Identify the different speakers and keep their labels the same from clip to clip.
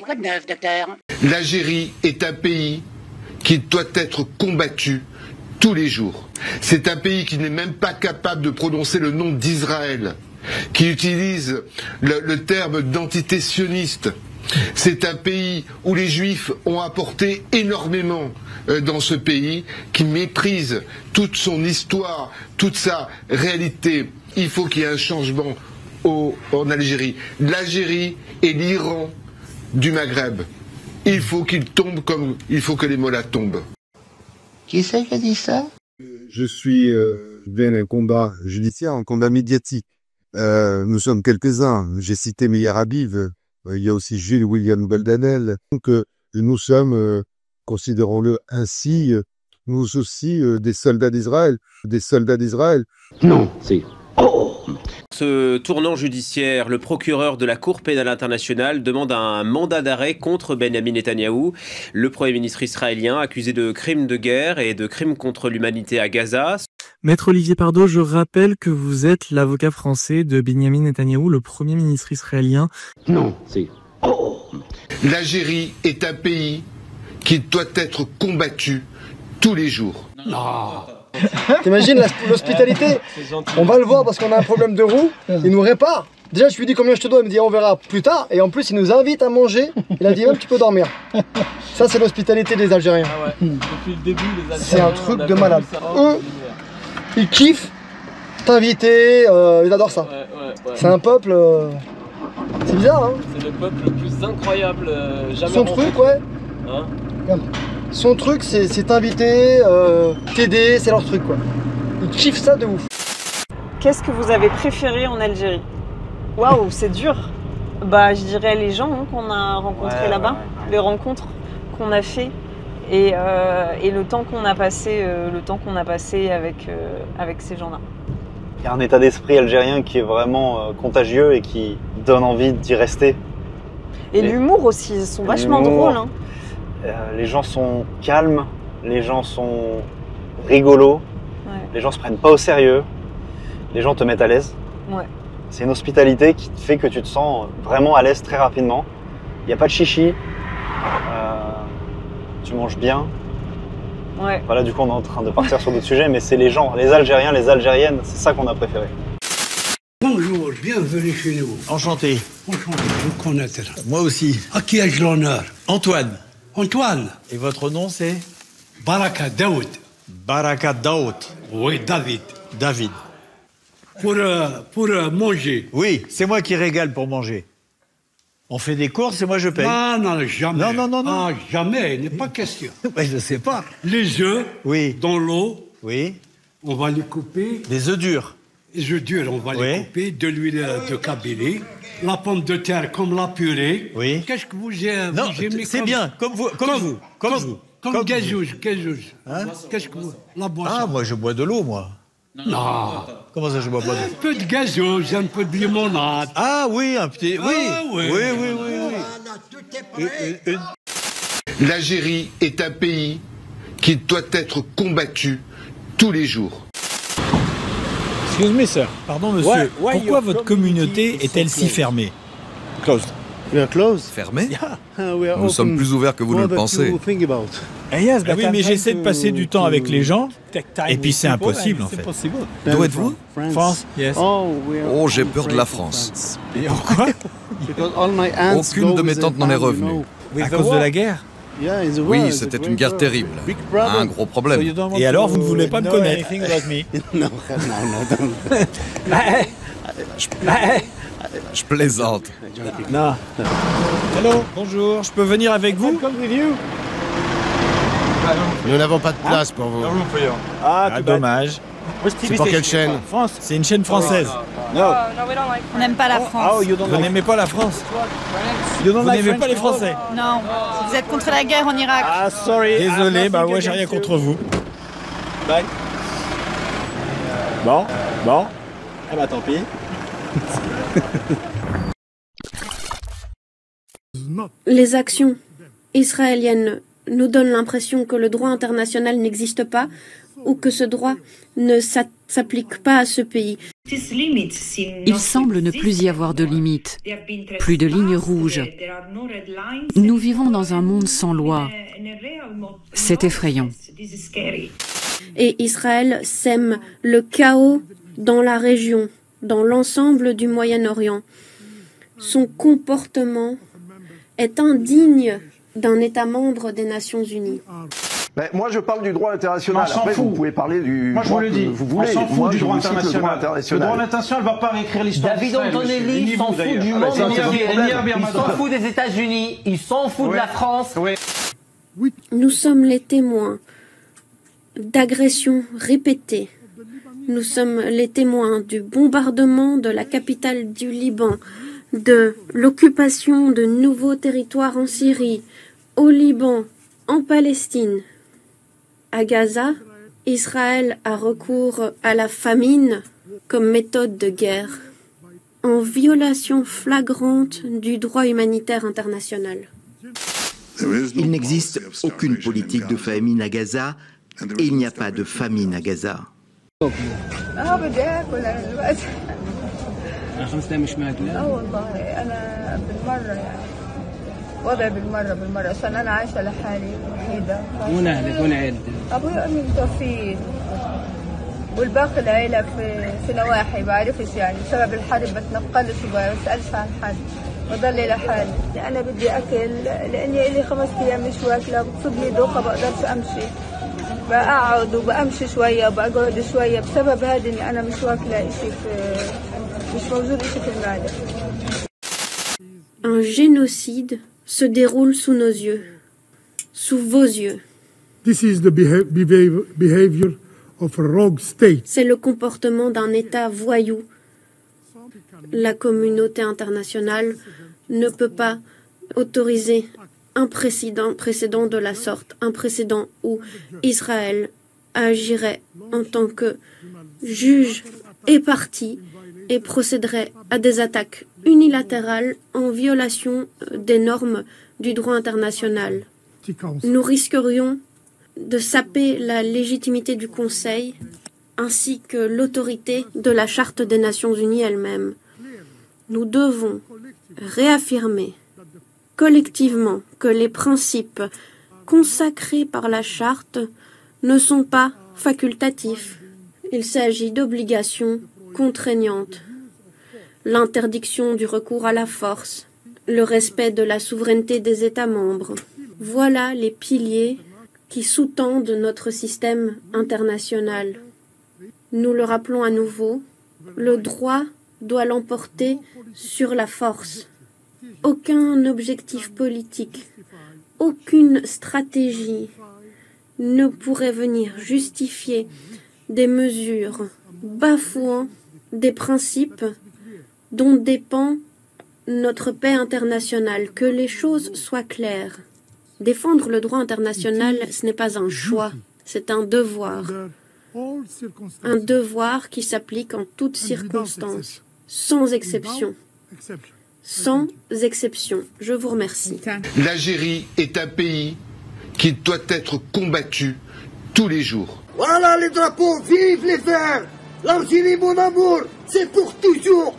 Speaker 1: Quoi de neuf, docteur?
Speaker 2: L'Algérie est un pays qui doit être combattu tous les jours. C'est un pays qui n'est même pas capable de prononcer le nom d'Israël, qui utilise le terme d'entité sioniste. C'est un pays où les Juifs ont apporté énormément dans ce pays, qui méprise toute son histoire, toute sa réalité. Il faut qu'il y ait un changement en Algérie. L'Algérie est l'Iran du Maghreb. Il faut qu'il tombe comme il faut que les mollahs tombent.
Speaker 1: Qui c'est qui a dit ça?
Speaker 3: Je viens d'un combat judiciaire, un combat médiatique. Nous sommes quelques-uns. J'ai cité Meir Habib. Il y a aussi Jules William Goldanel. Donc, nous sommes, considérons-le ainsi, nous aussi des soldats d'Israël. Des soldats d'Israël.
Speaker 1: Non, c'est...
Speaker 4: Ce tournant judiciaire, le procureur de la Cour pénale internationale demande un mandat d'arrêt contre Benyamin Netanyahou, le Premier ministre israélien accusé de crimes de guerre et de crimes contre l'humanité à Gaza.
Speaker 5: Maître Olivier Pardo, je rappelle que vous êtes l'avocat français de Benyamin Netanyahou, le Premier ministre israélien.
Speaker 1: Non, c'est...
Speaker 2: L'Algérie est un pays qui doit être combattu tous les jours.
Speaker 1: Non.
Speaker 6: T'imagines l'hospitalité? On va le voir parce qu'on a un problème de roue, il nous répare. Déjà je lui dis combien je te dois, il me dit on verra plus tard. Et en plus il nous invite à manger, il a dit même tu peux dormir. Ça c'est l'hospitalité des Algériens.
Speaker 7: Ah ouais. Depuis le début, les Algériens,
Speaker 6: c'est un truc de malade. Ils kiffent t'inviter, ils adorent ça.
Speaker 7: Ouais.
Speaker 6: C'est un peuple... c'est bizarre hein.
Speaker 7: C'est le peuple le plus incroyable jamais
Speaker 6: Son
Speaker 7: rencontré.
Speaker 6: truc ouais.
Speaker 7: Hein?
Speaker 6: Regarde. Son truc c'est t'inviter, t'aider, c'est leur truc quoi. Ils kiffent ça de ouf.
Speaker 8: Qu'est-ce que vous avez préféré en Algérie? Waouh, c'est dur. Bah, je dirais les gens hein, qu'on a rencontrés là-bas, les rencontres qu'on a fait et le temps qu'on a passé, avec ces gens-là.
Speaker 9: Il y a un état d'esprit algérien qui est vraiment contagieux et qui donne envie d'y rester.
Speaker 8: Et l'humour aussi, ils sont vachement drôles. Hein.
Speaker 9: Les gens sont calmes, les gens sont rigolos, les gens se prennent pas au sérieux, les gens te mettent à l'aise.
Speaker 8: Ouais.
Speaker 9: C'est une hospitalité qui fait que tu te sens vraiment à l'aise très rapidement. Il n'y a pas de chichi, tu manges bien.
Speaker 8: Ouais.
Speaker 9: Voilà, du coup on est en train de partir sur d'autres sujets, mais c'est les gens, les Algériens, les Algériennes, c'est ça qu'on a préféré.
Speaker 10: Bonjour, bienvenue chez nous.
Speaker 11: Enchanté.
Speaker 10: Enchanté de vous connaître.
Speaker 11: Moi aussi.
Speaker 10: À qui ai-je l'honneur?
Speaker 11: Antoine.
Speaker 10: Antoine.
Speaker 11: Et votre nom c'est?
Speaker 10: Baraka Daoud.
Speaker 11: Baraka Daoud.
Speaker 10: Oui, David.
Speaker 11: David.
Speaker 10: Pour manger.
Speaker 11: Oui, c'est moi qui régale pour manger. On fait des courses et moi je paye.
Speaker 10: Non, jamais.
Speaker 11: Non.
Speaker 10: Ah, jamais, il n'est pas question.
Speaker 11: Ouais, je sais pas.
Speaker 10: Les œufs,
Speaker 11: oui.
Speaker 10: Dans l'eau,
Speaker 11: oui.
Speaker 10: On va les couper.
Speaker 11: Les œufs durs.
Speaker 10: Les œufs durs, on va les couper, de l'huile de Kabylie, la pomme de terre comme la purée.
Speaker 11: Oui.
Speaker 10: Qu'est-ce que vous aimez?
Speaker 11: Non, c'est bien, comme vous.
Speaker 10: Comme gazouge. Hein? Qu'est-ce que vous... La boisson.
Speaker 11: Ah, moi je bois de l'eau, moi.
Speaker 10: Non.
Speaker 11: Comment ça, je bois pas d'eau?
Speaker 10: Un peu de gazouge, un peu de limonade.
Speaker 11: Ah oui, un petit... Oui, oui.
Speaker 10: Voilà, tout est prêt.
Speaker 2: L'Algérie est un pays qui doit être combattu tous les jours.
Speaker 12: Excuse me, sir. Pardon, monsieur. Pourquoi votre communauté est-elle si fermée?
Speaker 13: Closed. We are closed.
Speaker 14: Fermé? Nous sommes plus ouverts que vous ne le pensez.
Speaker 12: Oui, mais j'essaie de passer du temps avec les gens, et puis c'est impossible en fait.
Speaker 14: D'où êtes-vous?
Speaker 12: France.
Speaker 14: Oh, j'ai peur de la France.
Speaker 12: Pourquoi?
Speaker 14: Aucune de mes tantes n'en est revenue.
Speaker 12: À cause de la guerre?
Speaker 14: Oui, c'était une guerre terrible. Un gros problème.
Speaker 12: Et alors, vous ne voulez pas me connaître?
Speaker 13: Non.
Speaker 14: Je plaisante.
Speaker 12: Non. Hello, bonjour, je peux venir avec vous?
Speaker 13: Nous n'avons pas de place pour vous.
Speaker 12: Ah, dommage.
Speaker 13: C'est pour quelle chaîne?
Speaker 12: France. C'est une chaîne française.
Speaker 15: On n'aime pas la France.
Speaker 12: Vous n'aimez pas la France? Vous n'aimez pas les Français?
Speaker 15: Non. Vous êtes contre la guerre en Irak.
Speaker 12: Ah, sorry. Désolé, bah moi j'ai rien contre vous. Bye. Bon. Ah bah tant pis.
Speaker 16: Les actions israéliennes nous donnent l'impression que le droit international n'existe pas, ou que ce droit ne s'applique pas à ce pays.
Speaker 17: Il semble ne plus y avoir de limites, plus de lignes rouges. Nous vivons dans un monde sans loi. C'est effrayant.
Speaker 16: Et Israël sème le chaos dans la région, dans l'ensemble du Moyen-Orient. Son comportement est indigne d'un État membre des Nations Unies.
Speaker 18: Ben, moi, je parle du droit international. Après, vous pouvez parler du
Speaker 19: moi, je vous le dis.
Speaker 18: vous voulez.
Speaker 19: On s'en fout
Speaker 18: moi,
Speaker 19: du
Speaker 18: je
Speaker 19: droit
Speaker 18: vous cite le droit
Speaker 19: international.
Speaker 18: international.
Speaker 19: Le droit international ne va pas réécrire l'histoire
Speaker 20: David
Speaker 19: d'Israël,
Speaker 20: Antonelli
Speaker 19: monsieur.
Speaker 20: s'en fout du monde entier. Il s'en fout des États-Unis. Il s'en fout de la France.
Speaker 16: Nous sommes les témoins d'agressions répétées. Nous sommes les témoins du bombardement de la capitale du Liban, de l'occupation de nouveaux territoires en Syrie, au Liban, en Palestine. À Gaza, Israël a recours à la famine comme méthode de guerre, en violation flagrante du droit humanitaire international.
Speaker 21: Il n'existe aucune politique de famine à Gaza et il n'y a pas de famine à Gaza.
Speaker 22: وضعي بالمرة عشان أنا عايشة لحالي وحيدة. وين أهلك وين عيلتك؟ أبوي وأمي متوفيين والباقي العيلة في نواحي بعرفش يعني بسبب الحرب بتنقلش وما بسألش عن حد بضل لحالي. أنا بدي أكل لأني إلي 5 أيام مش واكلة بتصيبني دوخة بقدرش أمشي بقعد وبأمشي شوية وبقعد شوية بسبب هذا إني أنا مش واكلة إشي مش موجود إشي في المعدة.
Speaker 16: Un génocide se déroule sous nos yeux, sous vos yeux.
Speaker 23: This is the behavior of a rogue state.
Speaker 16: C'est le comportement d'un État voyou. La communauté internationale ne peut pas autoriser un précédent de la sorte, un précédent où Israël agirait en tant que juge et partie et procéderait à des attaques unilatérales en violation des normes du droit international. Nous risquerions de saper la légitimité du Conseil ainsi que l'autorité de la Charte des Nations Unies elle-même. Nous devons réaffirmer collectivement que les principes consacrés par la Charte ne sont pas facultatifs. Il s'agit d'obligations contraignantes. L'interdiction du recours à la force, le respect de la souveraineté des États membres. Voilà les piliers qui sous-tendent notre système international. Nous le rappelons à nouveau, le droit doit l'emporter sur la force. Aucun objectif politique, aucune stratégie ne pourrait venir justifier des mesures bafouant des principes dont dépend notre paix internationale. Que les choses soient claires. Défendre le droit international, ce n'est pas un choix, c'est un devoir. Un devoir qui s'applique en toutes circonstances, sans exception. Sans exception. Je vous remercie.
Speaker 2: L'Algérie est un pays qui doit être combattu tous les jours.
Speaker 24: Voilà les drapeaux, vive les Verts! L'Algérie, mon amour, c'est pour toujours!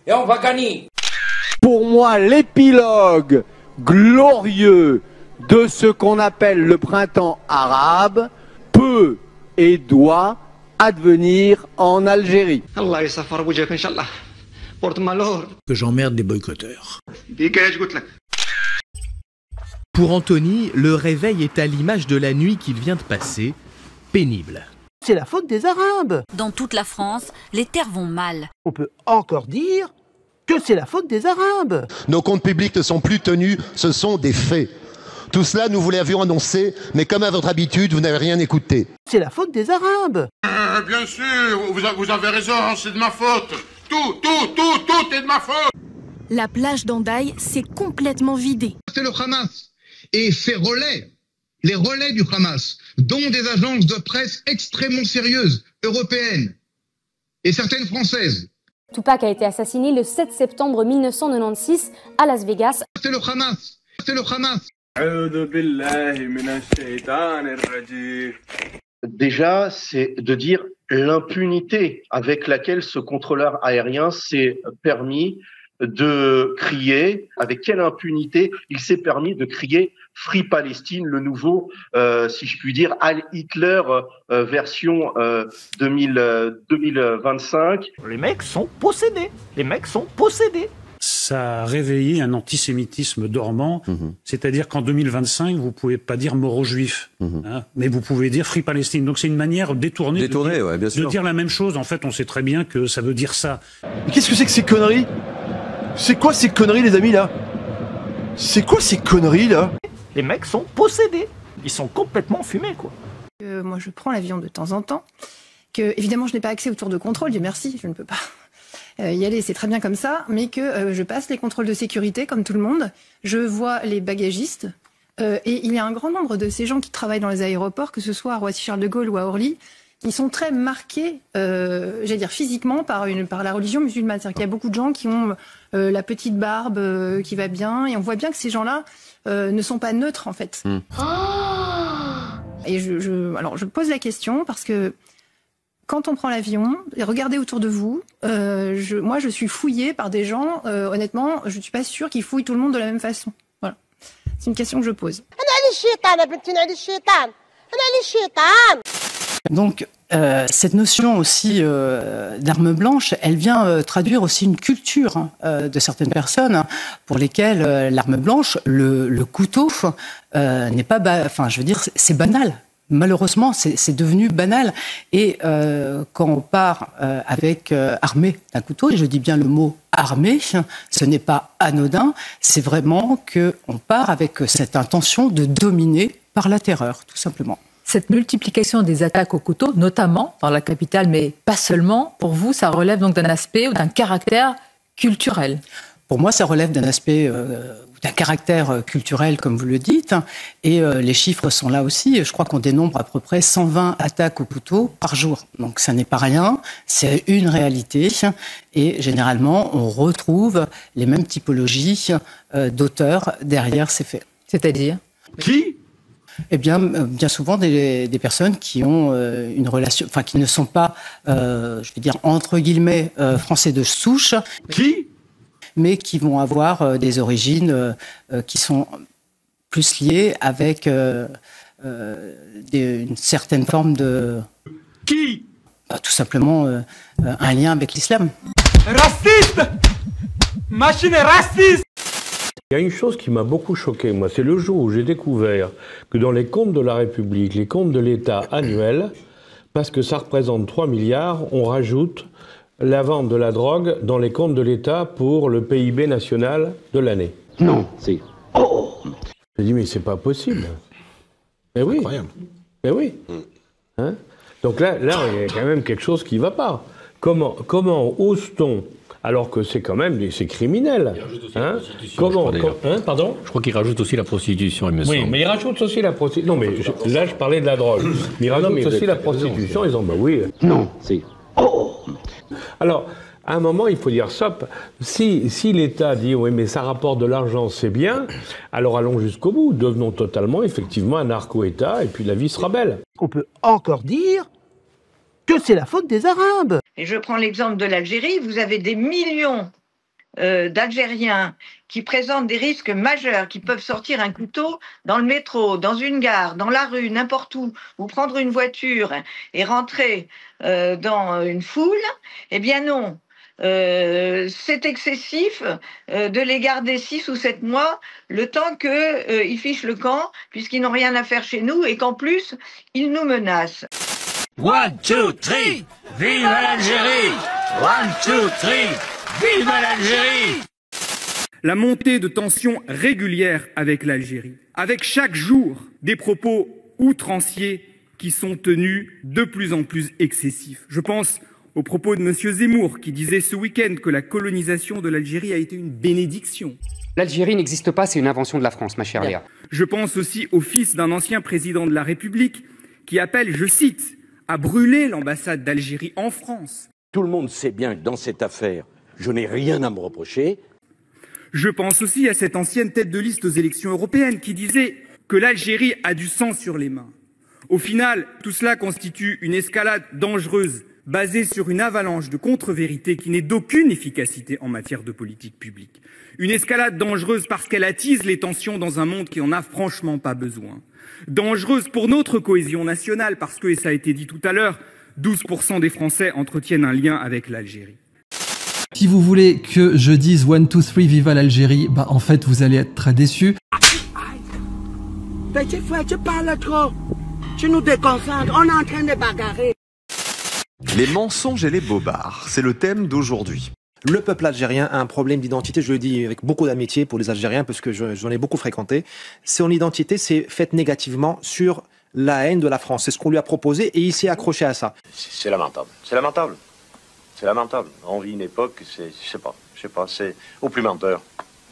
Speaker 25: Et on va gagner!
Speaker 26: Pour moi, l'épilogue glorieux de ce qu'on appelle le printemps arabe peut et doit advenir en Algérie.
Speaker 12: Que j'emmerde les boycotteurs.
Speaker 27: Pour Anthony, le réveil est à l'image de la nuit qu'il vient de passer, pénible.
Speaker 28: C'est la faute des Arabes.
Speaker 15: Dans toute la France, les terres vont mal.
Speaker 28: On peut encore dire que c'est la faute des Arabes.
Speaker 29: Nos comptes publics ne sont plus tenus, ce sont des faits. Tout cela, nous vous l'avions annoncé, mais comme à votre habitude, vous n'avez rien écouté.
Speaker 28: C'est la faute des Arabes.
Speaker 2: Bien sûr, vous avez raison, c'est de ma faute. Tout est de ma faute.
Speaker 30: La plage d'Andaï s'est complètement vidée.
Speaker 31: C'est le Hamas et ses relais, les relais du Hamas, dont des agences de presse extrêmement sérieuses, européennes et certaines françaises.
Speaker 32: Tupac a été assassiné le 7 septembre 1996 à Las Vegas.
Speaker 31: C'est le Hamas.
Speaker 1: Déjà, c'est de dire l'impunité avec laquelle ce contrôleur aérien s'est permis de crier, avec quelle impunité il s'est permis de crier Free Palestine, le nouveau, si je puis dire, Al Hitler version 2025.
Speaker 28: Les mecs sont possédés. Les mecs sont possédés.
Speaker 3: Ça a réveillé un antisémitisme dormant, c'est-à-dire qu'en 2025, vous pouvez pas dire mort aux juifs, hein, mais vous pouvez dire Free Palestine. Donc c'est une manière détournée de dire la même chose. En fait, on sait très bien que ça veut dire ça.
Speaker 4: Mais qu'est-ce que c'est que ces conneries? C'est quoi ces conneries, les amis, là? C'est quoi ces conneries, là?
Speaker 28: Les mecs sont possédés. Ils sont complètement fumés, quoi.
Speaker 5: Moi, je prends l'avion de temps en temps. Évidemment, je n'ai pas accès aux tours de contrôle. Dieu merci, je ne peux pas y aller, c'est très bien comme ça. Mais que je passe les contrôles de sécurité, comme tout le monde. Je vois les bagagistes. Et il y a un grand nombre de ces gens qui travaillent dans les aéroports, que ce soit à Roissy-Charles de Gaulle ou à Orly, qui sont très marqués, j'allais dire physiquement, par la religion musulmane. C'est-à-dire qu'il y a beaucoup de gens qui ont la petite barbe qui va bien, et on voit bien que ces gens-là ne sont pas neutres, en fait. Et alors, je pose la question parce que quand on prend l'avion, regardez autour de vous, moi, je suis fouillée par des gens, honnêtement, je ne suis pas sûre qu'ils fouillent tout le monde de la même façon. Voilà. C'est une question que je pose.
Speaker 6: Donc, cette notion aussi d'arme blanche, elle vient traduire aussi une culture de certaines personnes pour lesquelles l'arme blanche, le couteau, n'est pas... Enfin, je veux dire, c'est banal. Malheureusement, c'est devenu banal. Et quand on part avec armé d'un couteau, et je dis bien le mot armé, ce n'est pas anodin, c'est vraiment qu'on part avec cette intention de dominer par la terreur, tout simplement.
Speaker 7: Cette multiplication des attaques au couteau, notamment dans la capitale, mais pas seulement, pour vous, ça relève donc d'un aspect ou d'un caractère culturel?
Speaker 6: Pour moi, ça relève d'un aspect, d'un caractère culturel, comme vous le dites. Et les chiffres sont là aussi. Je crois qu'on dénombre à peu près 120 attaques au couteau par jour. Donc ça n'est pas rien, c'est une réalité. Et généralement, on retrouve les mêmes typologies d'auteurs derrière ces faits.
Speaker 7: C'est-à-dire?
Speaker 4: Qui?
Speaker 6: Eh bien, bien souvent des personnes qui ont une relation, enfin qui ne sont pas, je vais dire entre guillemets, français de souche.
Speaker 4: Qui?
Speaker 6: Mais qui vont avoir des origines qui sont plus liées avec une certaine forme de...
Speaker 4: Qui?
Speaker 6: Tout simplement un lien avec l'islam.
Speaker 4: Raciste! Machine raciste!
Speaker 8: Il y a une chose qui m'a beaucoup choqué, moi, c'est le jour où j'ai découvert que dans les comptes de la République, les comptes de l'État annuels, parce que ça représente 3 milliards, on rajoute la vente de la drogue dans les comptes de l'État pour le PIB national de l'année.
Speaker 4: Non, c'est... Oh!
Speaker 8: J'ai dit, mais c'est pas possible. Mais oui. Incroyable. Mais oui. Hein? Donc là, il y a quand même quelque chose qui ne va pas. Comment ose-t-on, alors que c'est quand même c'est criminel. Hein? Pardon?
Speaker 9: Je crois qu'il rajoute aussi la prostitution, il me semble.
Speaker 8: Oui, mais il rajoute aussi la prostitution. Non, mais là, je parlais de la drogue. Mais il rajoute aussi la prostitution. Ils ont, bah oui.
Speaker 4: Non, c'est... Oh!
Speaker 8: Alors, à un moment, il faut dire stop. Si l'État dit oui, mais ça rapporte de l'argent, c'est bien, alors allons jusqu'au bout. Devenons totalement, effectivement, un narco-État, et puis la vie sera belle.
Speaker 28: On peut encore dire que c'est la faute des Arabes.
Speaker 10: Et je prends l'exemple de l'Algérie. Vous avez des millions d'Algériens qui présentent des risques majeurs, qui peuvent sortir un couteau dans le métro, dans une gare, dans la rue, n'importe où, ou prendre une voiture et rentrer dans une foule. Eh bien non, c'est excessif de les garder 6 ou 7 mois, le temps qu'ils fichent le camp, puisqu'ils n'ont rien à faire chez nous et qu'en plus, ils nous menacent.
Speaker 11: 1, 2, 3, vive l'Algérie! 1, 2, 3, vive l'Algérie!
Speaker 14: La montée de tensions régulières avec l'Algérie, avec chaque jour des propos outranciers qui sont tenus de plus en plus excessifs. Je pense aux propos de M. Zemmour qui disait ce week-end que la colonisation de l'Algérie a été une bénédiction.
Speaker 32: L'Algérie n'existe pas, c'est une invention de la France, ma chère Léa.
Speaker 14: Je pense aussi au fils d'un ancien président de la République qui appelle, je cite, à brûler l'ambassade d'Algérie en France.
Speaker 33: Tout le monde sait bien que dans cette affaire, je n'ai rien à me reprocher.
Speaker 14: Je pense aussi à cette ancienne tête de liste aux élections européennes qui disait que l'Algérie a du sang sur les mains. Au final, tout cela constitue une escalade dangereuse basée sur une avalanche de contre-vérités qui n'est d'aucune efficacité en matière de politique publique. Une escalade dangereuse parce qu'elle attise les tensions dans un monde qui en a franchement pas besoin. Dangereuse pour notre cohésion nationale parce que, et ça a été dit tout à l'heure, 12% des Français entretiennent un lien avec l'Algérie.
Speaker 13: Si vous voulez que je dise 1, 2, 3, viva l'Algérie, bah en fait vous allez être très déçus.
Speaker 28: Petit frère, tu parles trop. Tu nous déconcentres, on est en train de bagarrer.
Speaker 16: Les mensonges et les bobards, c'est le thème d'aujourd'hui.
Speaker 17: Le peuple algérien a un problème d'identité, je le dis avec beaucoup d'amitié pour les Algériens parce que j'en ai beaucoup fréquenté. Son identité s'est faite négativement sur la haine de la France. C'est ce qu'on lui a proposé et il s'est accroché à ça.
Speaker 18: C'est lamentable. C'est lamentable. C'est lamentable. On vit une époque, je sais pas, c'est au plus menteur.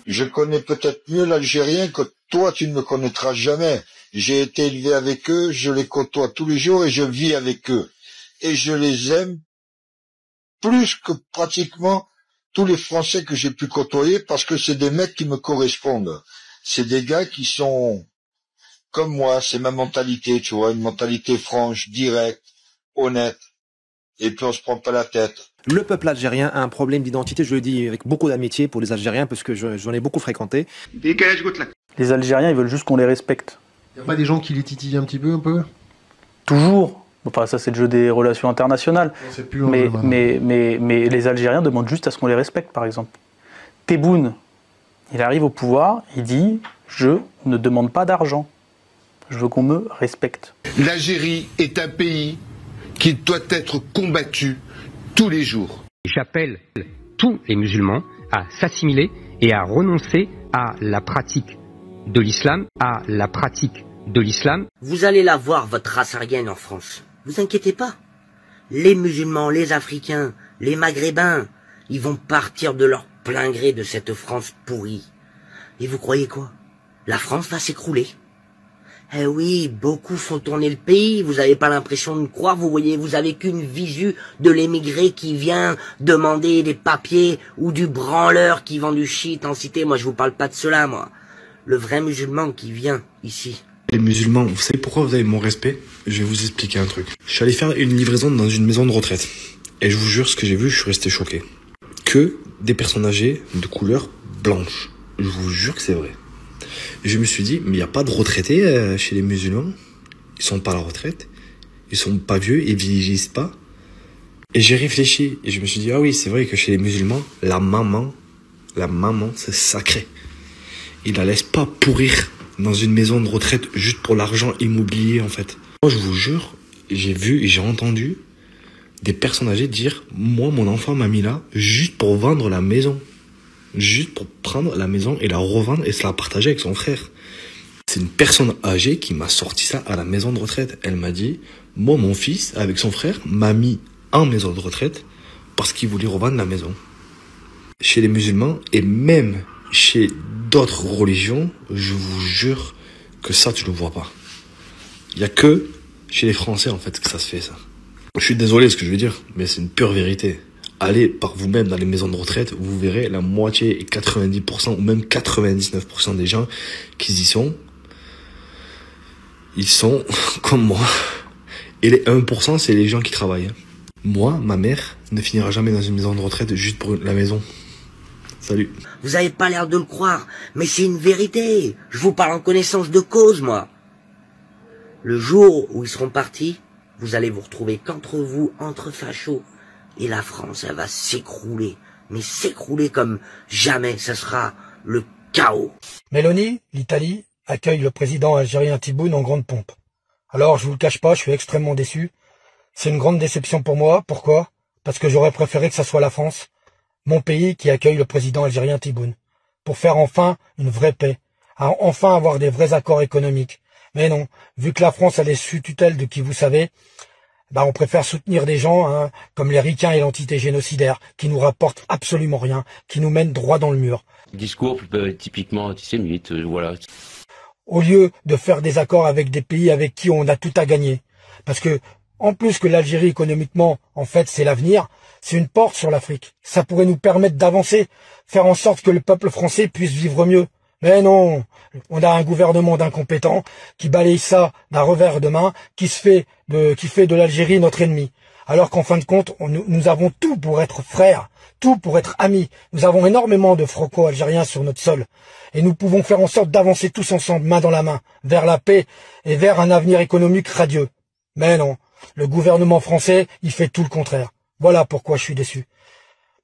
Speaker 19: Je connais peut-être mieux l'Algérien que toi, tu ne me connaîtras jamais. J'ai été élevé avec eux, je les côtoie tous les jours et je vis avec eux. Et je les aime plus que pratiquement tous les Français que j'ai pu côtoyer parce que c'est des mecs qui me correspondent. C'est des gars qui sont comme moi, c'est ma mentalité, tu vois, une mentalité franche, directe, honnête. Et puis on se prend pas la tête.
Speaker 17: Le peuple algérien a un problème d'identité, je le dis avec beaucoup d'amitié pour les Algériens parce que j'en ai beaucoup fréquenté.
Speaker 20: Les Algériens, ils veulent juste qu'on les respecte.
Speaker 4: Il n'y a pas des gens qui les titillent un petit peu,
Speaker 20: Toujours. Enfin, ça, c'est le jeu des relations internationales. Mais les Algériens demandent juste à ce qu'on les respecte, par exemple. Tebboune, il arrive au pouvoir, il dit « Je ne demande pas d'argent. Je veux qu'on me respecte. »
Speaker 2: L'Algérie est un pays qui doit être combattu tous les jours.
Speaker 32: J'appelle tous les musulmans à s'assimiler et à renoncer à la pratique de l'islam,
Speaker 28: Vous allez la voir, votre race aryenne en France. Vous inquiétez pas. Les musulmans, les Africains, les Maghrébins, ils vont partir de leur plein gré de cette France pourrie. Et vous croyez quoi? La France va s'écrouler. Eh oui, beaucoup font tourner le pays, vous avez pas l'impression de croire, vous voyez, vous avez qu'une visu de l'émigré qui vient demander des papiers ou du branleur qui vend du shit en cité. Moi, je vous parle pas de cela, moi. Le vrai musulman qui vient ici.
Speaker 21: Les musulmans, vous savez pourquoi vous avez mon respect? Je vais vous expliquer un truc. Je suis allé faire une livraison dans une maison de retraite. Et je vous jure, ce que j'ai vu, je suis resté choqué. Que des personnes âgées de couleur blanche. Je vous jure que c'est vrai. Et je me suis dit, mais il n'y a pas de retraités chez les musulmans. Ils sont pas à la retraite. Ils sont pas vieux, ils vieillissent pas. Et j'ai réfléchi. Et je me suis dit, ah oui, c'est vrai que chez les musulmans, la maman, c'est sacré. Ils la laissent pas pourrir dans une maison de retraite juste pour l'argent immobilier, en fait. Moi, je vous jure, j'ai vu et j'ai entendu des personnes âgées dire, moi, mon enfant m'a mis là juste pour vendre la maison. Juste pour prendre la maison et la revendre et se la partager avec son frère. C'est une personne âgée qui m'a sorti ça à la maison de retraite. Elle m'a dit, moi, mon fils, avec son frère, m'a mis en maison de retraite parce qu'il voulait revendre la maison. Chez les musulmans et même chez d'autres religions, je vous jure que ça, tu le vois pas. Il y a que chez les Français, en fait, que ça se fait, ça. Je suis désolé ce que je veux dire, mais c'est une pure vérité. Allez par vous-même dans les maisons de retraite, vous verrez la moitié et 90% ou même 99% des gens qui y sont, ils sont comme moi. Et les 1%, c'est les gens qui travaillent. Moi, ma mère ne finira jamais dans une maison de retraite juste pour la maison. Salut.
Speaker 28: Vous avez pas l'air de le croire, mais c'est une vérité. Je vous parle en connaissance de cause, moi. Le jour où ils seront partis, vous allez vous retrouver qu'entre vous, entre fachos. Et la France, elle va s'écrouler. Mais s'écrouler comme jamais. Ça sera le chaos.
Speaker 22: Mélanie, l'Italie, accueille le président algérien Tebboune en grande pompe. Alors, je vous le cache pas, je suis extrêmement déçu. C'est une grande déception pour moi. Pourquoi? Parce que j'aurais préféré que ça soit la France, mon pays, qui accueille le président algérien Tebboune. Pour faire enfin une vraie paix. Enfin avoir des vrais accords économiques. Mais non, vu que la France, elle est sous tutelle de qui vous savez, on préfère soutenir des gens comme les ricains et l'entité génocidaire, qui nous rapportent absolument rien, qui nous mènent droit dans le mur.
Speaker 9: Discours typiquement antisémite, voilà.
Speaker 22: Au lieu de faire des accords avec des pays avec qui on a tout à gagner. Parce que En plus que l'Algérie économiquement, en fait, c'est l'avenir, c'est une porte sur l'Afrique. Ça pourrait nous permettre d'avancer, faire en sorte que le peuple français puisse vivre mieux. Mais non, on a un gouvernement d'incompétents qui balaye ça d'un revers de main, qui fait de l'Algérie notre ennemi. Alors qu'en fin de compte, nous avons tout pour être frères, tout pour être amis. Nous avons énormément de franco-algériens sur notre sol. Et nous pouvons faire en sorte d'avancer tous ensemble, main dans la main, vers la paix et vers un avenir économique radieux. Mais non, le gouvernement français, il fait tout le contraire. Voilà pourquoi je suis déçu.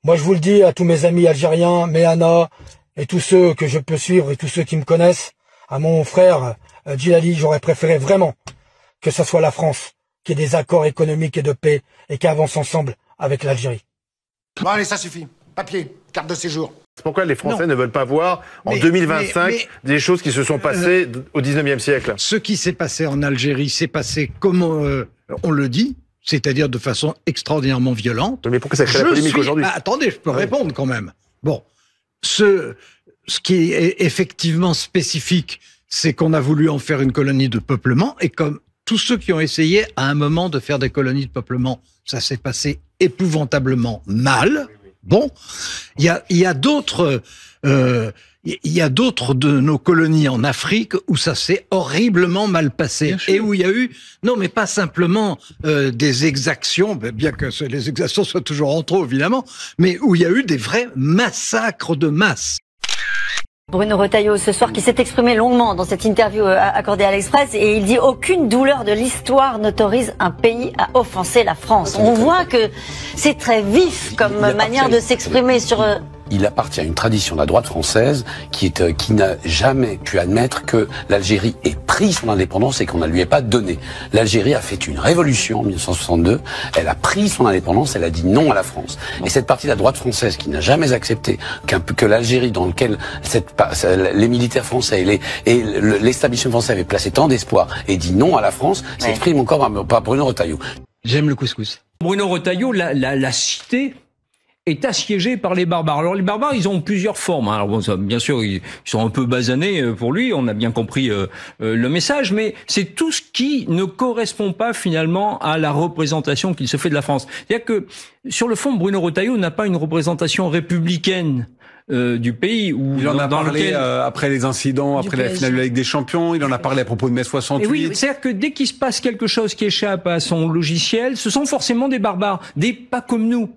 Speaker 22: Moi, je vous le dis à tous mes amis algériens, Méhana, et tous ceux que je peux suivre et tous ceux qui me connaissent, à mon frère Djilali, j'aurais préféré vraiment que ce soit la France qui ait des accords économiques et de paix et qui avance ensemble avec l'Algérie.
Speaker 1: Bon allez, ça suffit. Papier, carte de séjour.
Speaker 4: Pourquoi les Français ne veulent pas voir en 2025 des choses qui se sont passées au 19e siècle?
Speaker 3: Ce qui s'est passé en Algérie s'est passé comme on le dit, c'est-à-dire de façon extraordinairement violente.
Speaker 4: Mais pourquoi ça crée la polémique aujourd'hui?
Speaker 3: Attendez, je peux répondre quand même. Bon, ce qui est effectivement spécifique, c'est qu'on a voulu en faire une colonie de peuplement, et comme tous ceux qui ont essayé à un moment de faire des colonies de peuplement, ça s'est passé épouvantablement mal. Bon, il y a d'autres de nos colonies en Afrique où ça s'est horriblement mal passé et où il y a eu, non mais pas simplement des exactions, bien que les exactions soient toujours en trop évidemment, mais où il y a eu des vrais massacres de masse.
Speaker 12: Bruno Retailleau ce soir qui s'est exprimé longuement dans cette interview accordée à l'Express et il dit « Aucune douleur de l'histoire n'autorise un pays à offenser la France ». On voit que c'est très vif comme manière de s'exprimer sur...
Speaker 15: Il appartient à une tradition de la droite française qui n'a jamais pu admettre que l'Algérie ait pris son indépendance et qu'on ne lui ait pas donné. L'Algérie a fait une révolution en 1962, elle a pris son indépendance, elle a dit non à la France. Et cette partie de la droite française qui n'a jamais accepté que l'Algérie, dans lequel les militaires français et l'établissement français avaient placé tant d'espoir et dit non à la France, s'exprime encore par Bruno Retailleau.
Speaker 3: J'aime le couscous.
Speaker 23: Bruno Retailleau, la cité est assiégé par les barbares. Alors les barbares, ils ont plusieurs formes. Alors bon, ça, bien sûr, ils sont un peu basanés pour lui, on a bien compris le message, mais c'est tout ce qui ne correspond pas finalement à la représentation qu'il se fait de la France. C'est-à-dire que, sur le fond, Bruno Retailleau n'a pas une représentation républicaine du pays. Où,
Speaker 24: il en a parlé après les incidents, après la finale de la Ligue des Champions, il en a parlé à propos de mai 68.
Speaker 23: Et oui, c'est-à-dire que dès qu'il se passe quelque chose qui échappe à son logiciel, ce sont forcément des barbares, des pas comme nous.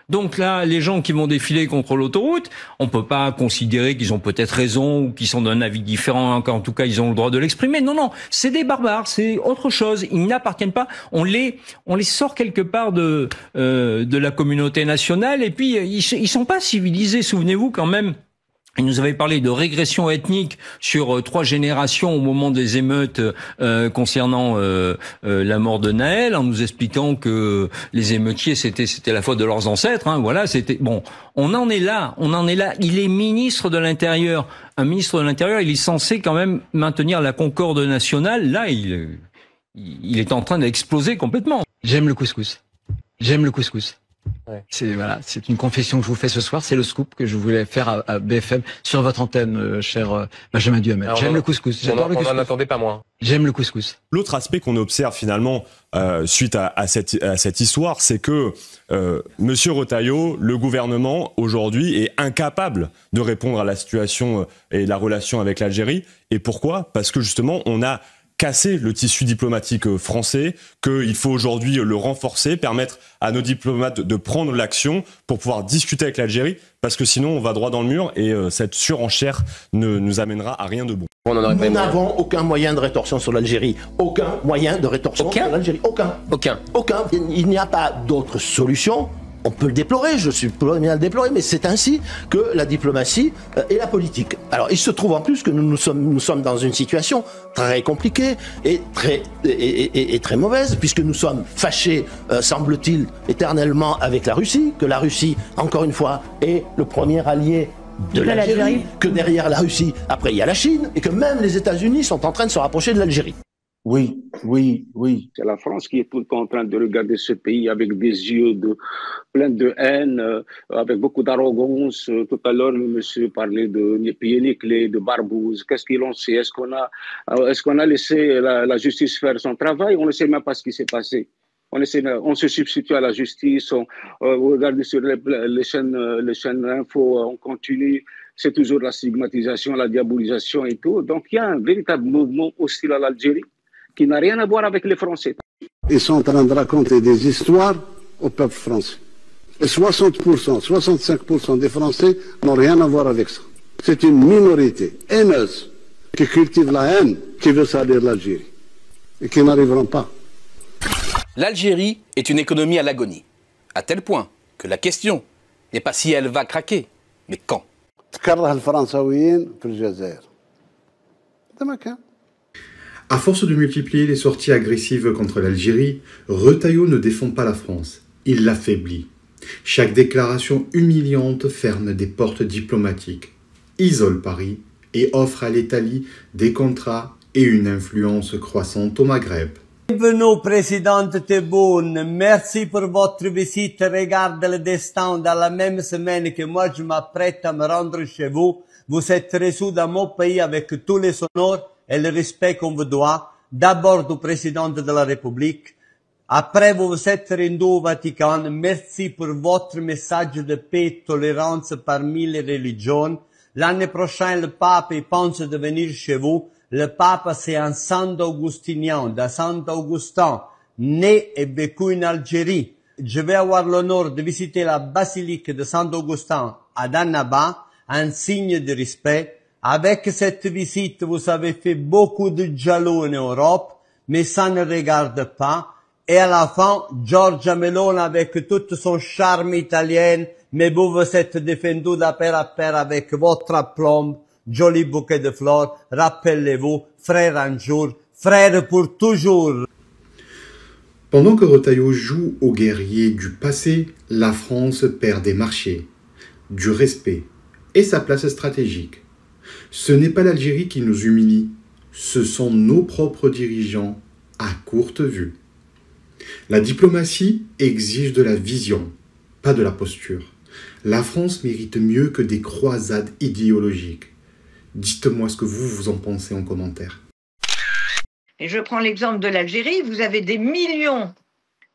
Speaker 23: Donc là, les gens qui vont défiler contre l'autoroute, on peut pas considérer qu'ils ont peut-être raison ou qu'ils sont d'un avis différent, en tout cas ils ont le droit de l'exprimer. Non, non, c'est des barbares, c'est autre chose. Ils n'appartiennent pas. On les sort quelque part de la communauté nationale et puis ils sont pas civilisés. Souvenez-vous quand même. Il nous avait parlé de régression ethnique sur 3 générations au moment des émeutes concernant la mort de Naël, en nous expliquant que les émeutiers c'était la faute de leurs ancêtres. Hein, voilà, c'était bon. On en est là. Il est ministre de l'Intérieur. Un ministre de l'Intérieur, il est censé quand même maintenir la concorde nationale. Là, il est en train d'exploser complètement.
Speaker 3: J'aime le couscous. J'aime le couscous. Ouais. C'est une confession que je vous fais ce soir, c'est le scoop que je voulais faire à BFM sur votre antenne, cher Benjamin Duhamel. J'aime le couscous. J'adore le couscous.
Speaker 15: On n'en attendait pas moins.
Speaker 3: J'aime le couscous.
Speaker 23: L'autre aspect qu'on observe finalement suite à cette histoire, c'est que Monsieur Retailleau, le gouvernement aujourd'hui est incapable de répondre à la situation et la relation avec l'Algérie. Et pourquoi? Parce que justement on a casser le tissu diplomatique français, qu'il faut aujourd'hui le renforcer, permettre à nos diplomates de prendre l'action pour pouvoir discuter avec l'Algérie, parce que sinon on va droit dans le mur et cette surenchère ne nous amènera à rien de bon.
Speaker 24: Nous n'avons aucun moyen de rétorsion sur l'Algérie. Aucun moyen de rétorsion sur l'Algérie. Aucun. Il n'y a pas d'autre solution. On peut le déplorer, je suis pas bien à le déplorer, mais c'est ainsi que la diplomatie et la politique. Alors, il se trouve en plus que nous sommes dans une situation très compliquée et très mauvaise, puisque nous sommes fâchés, semble-t-il, éternellement avec la Russie, que la Russie, encore une fois, est le premier allié de l'Algérie, que derrière la Russie, après il y a la Chine, et que même les États-Unis sont en train de se rapprocher de l'Algérie.
Speaker 25: Oui. C'est la France qui est tout le temps en train de regarder ce pays avec des yeux pleins de haine, avec beaucoup d'arrogance. Tout à l'heure, le monsieur parlait de pieds nickelés, de barbouze. Qu'est-ce qu'ils ont fait? Est-ce qu'on a laissé la justice faire son travail? On ne sait même pas ce qui s'est passé. on se substitue à la justice, on regarde sur les chaînes d'info, on continue. C'est toujours la stigmatisation, la diabolisation et tout. Donc il y a un véritable mouvement hostile à l'Algérie qui n'a rien à voir avec les Français.
Speaker 5: Ils sont en train de raconter des histoires au peuple français. Et 60%, 65% des Français n'ont rien à voir avec ça. C'est une minorité haineuse qui cultive la haine, qui veut salir l'Algérie et qui n'arriveront pas.
Speaker 6: L'Algérie est une économie à l'agonie, à tel point que la question n'est pas si elle va craquer, mais quand.
Speaker 7: À force de multiplier les sorties agressives contre l'Algérie, Retailleau ne défend pas la France, il l'affaiblit. Chaque déclaration humiliante ferme des portes diplomatiques, isole Paris et offre à l'Italie des contrats et une influence croissante au Maghreb.
Speaker 8: Bienvenue, présidente Tebboune. Merci pour votre visite. Regarde le destin. Dans la même semaine que moi je m'apprête à me rendre chez vous, vous êtes reçu dans mon pays avec tous les honneurs et le respect qu'on vous doit. D'abord du président de la République. Après, vous vous êtes rendu au Vatican. Merci pour votre message de paix et tolérance parmi les religions. L'année prochaine, le pape pense de venir chez vous. Le pape, c'est un saint augustinien, d'un saint Augustin, né et vécu en Algérie. Je vais avoir l'honneur de visiter la basilique de Saint Augustin à Annaba, un signe de respect. Avec cette visite, vous avez fait beaucoup de jaloux en Europe, mais ça ne regarde pas. Et à la fin, Giorgia Meloni, avec tout son charme italien, mais vous vous êtes défendu de pair à pair avec votre aplomb. Joli bouquet de fleurs, rappelez-vous, frère un jour, frère pour toujours.
Speaker 7: Pendant que Retailleau joue aux guerriers du passé, la France perd des marchés, du respect et sa place stratégique. Ce n'est pas l'Algérie qui nous humilie, ce sont nos propres dirigeants à courte vue. La diplomatie exige de la vision, pas de la posture. La France mérite mieux que des croisades idéologiques. Dites-moi ce que vous en pensez en commentaire.
Speaker 10: Et je prends l'exemple de l'Algérie. Vous avez des millions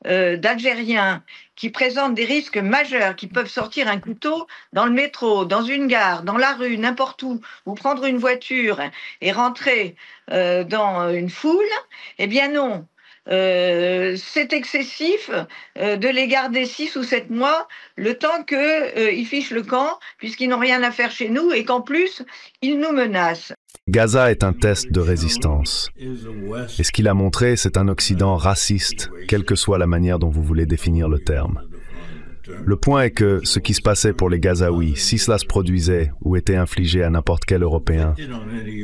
Speaker 10: d'Algériens qui présentent des risques majeurs, qui peuvent sortir un couteau dans le métro, dans une gare, dans la rue, n'importe où, ou prendre une voiture et rentrer dans une foule. Eh bien non. C'est excessif de les garder 6 ou 7 mois, le temps qu'ils fichent le camp, puisqu'ils n'ont rien à faire chez nous et qu'en plus, ils nous menacent.
Speaker 11: Gaza est un test de résistance. Et ce qu'il a montré, c'est un Occident raciste, quelle que soit la manière dont vous voulez définir le terme. Le point est que ce qui se passait pour les Gazaouis, si cela se produisait ou était infligé à n'importe quel Européen,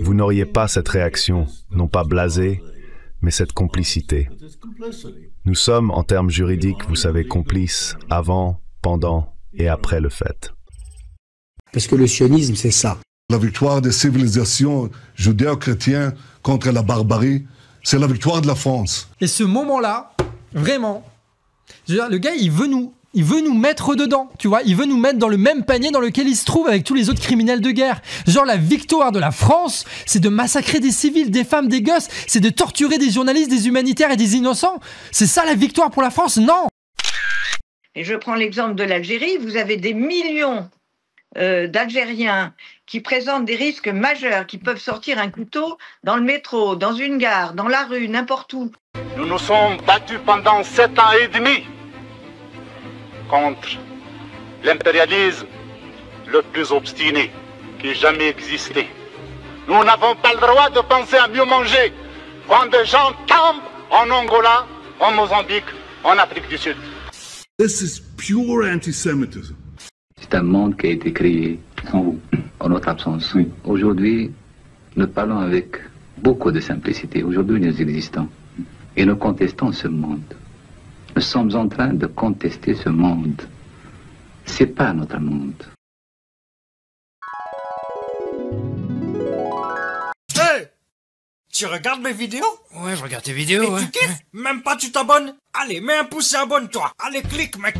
Speaker 11: vous n'auriez pas cette réaction, non pas blasée, mais cette complicité. Nous sommes, en termes juridiques, vous savez, complices avant, pendant et après le fait.
Speaker 14: Parce que le sionisme, c'est ça.
Speaker 26: La victoire des civilisations judéo-chrétiennes contre la barbarie, c'est la victoire de la France.
Speaker 13: Et ce moment-là, vraiment, je veux dire, le gars, il veut nous mettre dedans, tu vois, il veut nous mettre dans le même panier dans lequel il se trouve avec tous les autres criminels de guerre. Genre la victoire de la France, c'est de massacrer des civils, des femmes, des gosses, c'est de torturer des journalistes, des humanitaires et des innocents. C'est ça la victoire pour la France? Non.
Speaker 10: Et je prends l'exemple de l'Algérie. Vous avez des millions d'Algériens qui présentent des risques majeurs, qui peuvent sortir un couteau dans le métro, dans une gare, dans la rue, n'importe où.
Speaker 27: Nous nous sommes battus pendant 7 ans et demi contre l'impérialisme le plus obstiné qui ait jamais existé. Nous n'avons pas le droit de penser à mieux manger quand des gens tombent en Angola, en Mozambique, en Afrique du Sud.
Speaker 29: This is pure anti-Semitism.
Speaker 30: C'est un monde qui a été créé sans vous, en notre absence. Oui. Aujourd'hui, nous parlons avec beaucoup de simplicité. Aujourd'hui, nous existons et nous contestons ce monde. Nous sommes en train de contester ce monde. C'est pas notre monde.
Speaker 31: Hey! Tu regardes mes vidéos?
Speaker 33: Ouais, je regarde tes vidéos,
Speaker 31: et
Speaker 33: ouais.
Speaker 31: tu kiffes? Même pas tu t'abonnes? Allez, mets un pouce et abonne-toi. Allez, clique, mec.